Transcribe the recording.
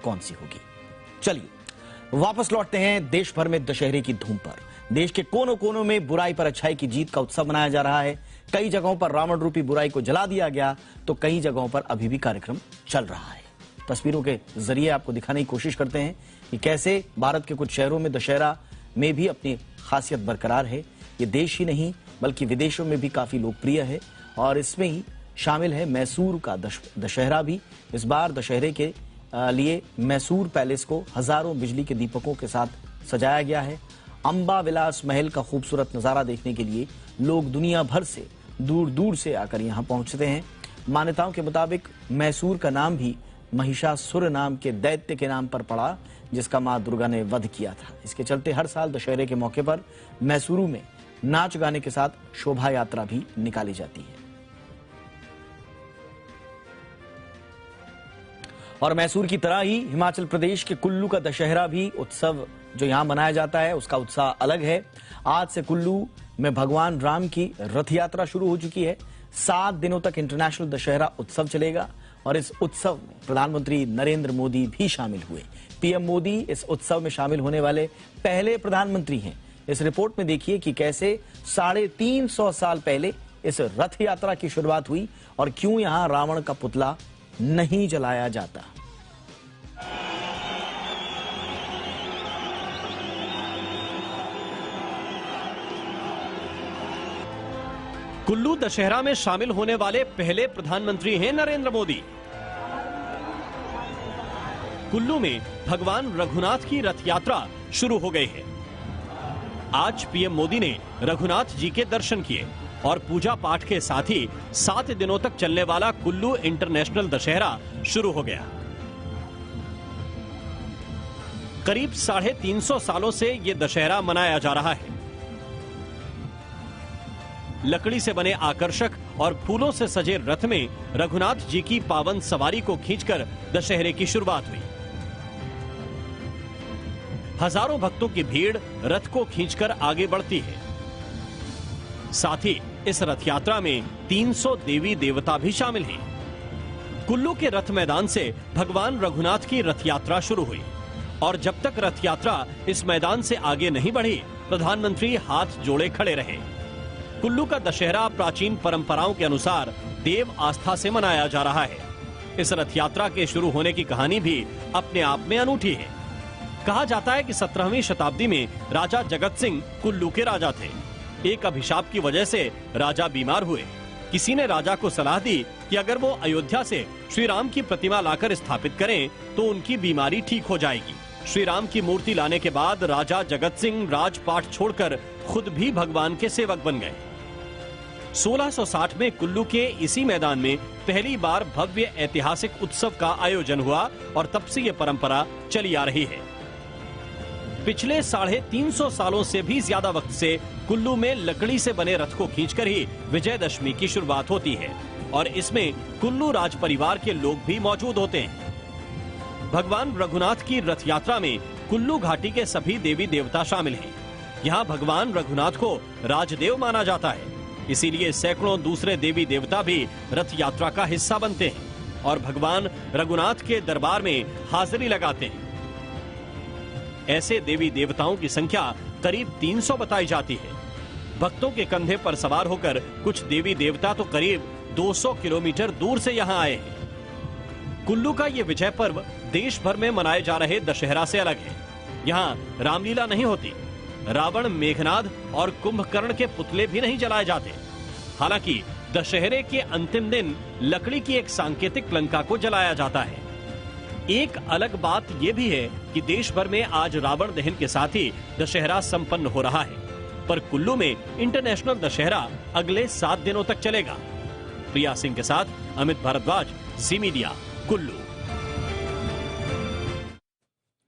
कौन सी होगी। चलिए वापस लौटते हैं देश भर में दशहरे की धूम पर। देश के कोनों कोनों में बुराई पर अच्छाई की जीत का उत्सव मनाया जा रहा है। कई जगहों पर रावण रूपी बुराई को जला दिया गया, तो कई जगहों पर अभी भी कार्यक्रम चल रहा है। तस्वीरों के जरिए आपको दिखाने की कोशिश करते हैं कि कैसे भारत के कुछ शहरों में दशहरा में भी अपनी खासियत बरकरार है। ये देश ही नहीं बल्कि विदेशों में भी काफी लोकप्रिय है और इसमें ही शामिल है मैसूर का दशहरा भी। इस बार दशहरे के लिए मैसूर पैलेस को हजारों बिजली के दीपकों के साथ सजाया गया है। अंबा विलास महल का खूबसूरत नजारा देखने के लिए लोग दुनिया भर से दूर दूर से आकर यहां पहुंचते हैं। मान्यताओं के मुताबिक मैसूर का नाम भी महिषासुर नाम के दैत्य के नाम पर पड़ा, जिसका मां दुर्गा ने वध किया था। इसके चलते हर साल दशहरे के मौके पर मैसूरू में नाच गाने के साथ शोभा यात्रा भी निकाली जाती है। और मैसूर की तरह ही हिमाचल प्रदेश के कुल्लू का दशहरा भी उत्सव जो यहां मनाया जाता है, उसका उत्साह अलग है। आज से कुल्लू में भगवान राम की रथ यात्रा शुरू हो चुकी है। 7 दिनों तक इंटरनेशनल दशहरा उत्सव चलेगा और इस उत्सव में प्रधानमंत्री नरेंद्र मोदी भी शामिल हुए। पीएम मोदी इस उत्सव में शामिल होने वाले पहले प्रधानमंत्री हैं। इस रिपोर्ट में देखिए कि कैसे 350 साल पहले इस रथ यात्रा की शुरुआत हुई और क्यों यहां रावण का पुतला नहीं जलाया जाता। कुल्लू दशहरा में शामिल होने वाले पहले प्रधानमंत्री हैं नरेंद्र मोदी। कुल्लू में भगवान रघुनाथ की रथ यात्रा शुरू हो गई है। आज पीएम मोदी ने रघुनाथ जी के दर्शन किए और पूजा पाठ के साथ ही 7 दिनों तक चलने वाला कुल्लू इंटरनेशनल दशहरा शुरू हो गया। करीब 350 सालों से ये दशहरा मनाया जा रहा है। लकड़ी से बने आकर्षक और फूलों से सजे रथ में रघुनाथ जी की पावन सवारी को खींचकर दशहरे की शुरुआत हुई। हजारों भक्तों की भीड़ रथ को खींचकर आगे बढ़ती है। साथ ही इस रथ यात्रा में 300 देवी देवता भी शामिल हैं। कुल्लू के रथ मैदान से भगवान रघुनाथ की रथ यात्रा शुरू हुई और जब तक रथ यात्रा इस मैदान से आगे नहीं बढ़ी, प्रधानमंत्री हाथ जोड़े खड़े रहे। कुल्लू का दशहरा प्राचीन परंपराओं के अनुसार देव आस्था से मनाया जा रहा है। इस रथ यात्रा के शुरू होने की कहानी भी अपने आप में अनूठी है। कहा जाता है कि 17वीं शताब्दी में राजा जगत सिंह कुल्लू के राजा थे। एक अभिशाप की वजह से राजा बीमार हुए। किसी ने राजा को सलाह दी कि अगर वो अयोध्या से श्री राम की प्रतिमा लाकर स्थापित करें तो उनकी बीमारी ठीक हो जाएगी। श्री राम की मूर्ति लाने के बाद राजा जगत सिंह राजपाट छोड़कर खुद भी भगवान के सेवक बन गए। 1660 में कुल्लू के इसी मैदान में पहली बार भव्य ऐतिहासिक उत्सव का आयोजन हुआ और तब से ये परंपरा चली आ रही है। पिछले 350 सालों से भी ज्यादा वक्त से कुल्लू में लकड़ी से बने रथ को खींचकर ही विजयदशमी की शुरुआत होती है और इसमें कुल्लू राज परिवार के लोग भी मौजूद होते हैं। भगवान रघुनाथ की रथ यात्रा में कुल्लू घाटी के सभी देवी देवता शामिल हैं। यहाँ भगवान रघुनाथ को राजदेव माना जाता है, इसीलिए सैकड़ों दूसरे देवी देवता भी रथ यात्रा का हिस्सा बनते हैं और भगवान रघुनाथ के दरबार में हाजिरी लगाते हैं। ऐसे देवी देवताओं की संख्या करीब 300 बताई जाती है। भक्तों के कंधे पर सवार होकर कुछ देवी देवता तो करीब 200 किलोमीटर दूर से यहाँ आए हैं। कुल्लू का ये विजय पर्व देश भर में मनाए जा रहे दशहरा से अलग है। यहाँ रामलीला नहीं होती, रावण, मेघनाद और कुंभकर्ण के पुतले भी नहीं जलाए जाते। हालांकि दशहरे के अंतिम दिन लकड़ी की एक सांकेतिक लंका को जलाया जाता है। एक अलग बात यह भी है कि देश भर में आज रावण दहन के साथ ही दशहरा संपन्न हो रहा है, पर कुल्लू में इंटरनेशनल दशहरा अगले 7 दिनों तक चलेगा। प्रिया सिंह के साथ अमित भारद्वाज, जी मीडिया, कुल्लू।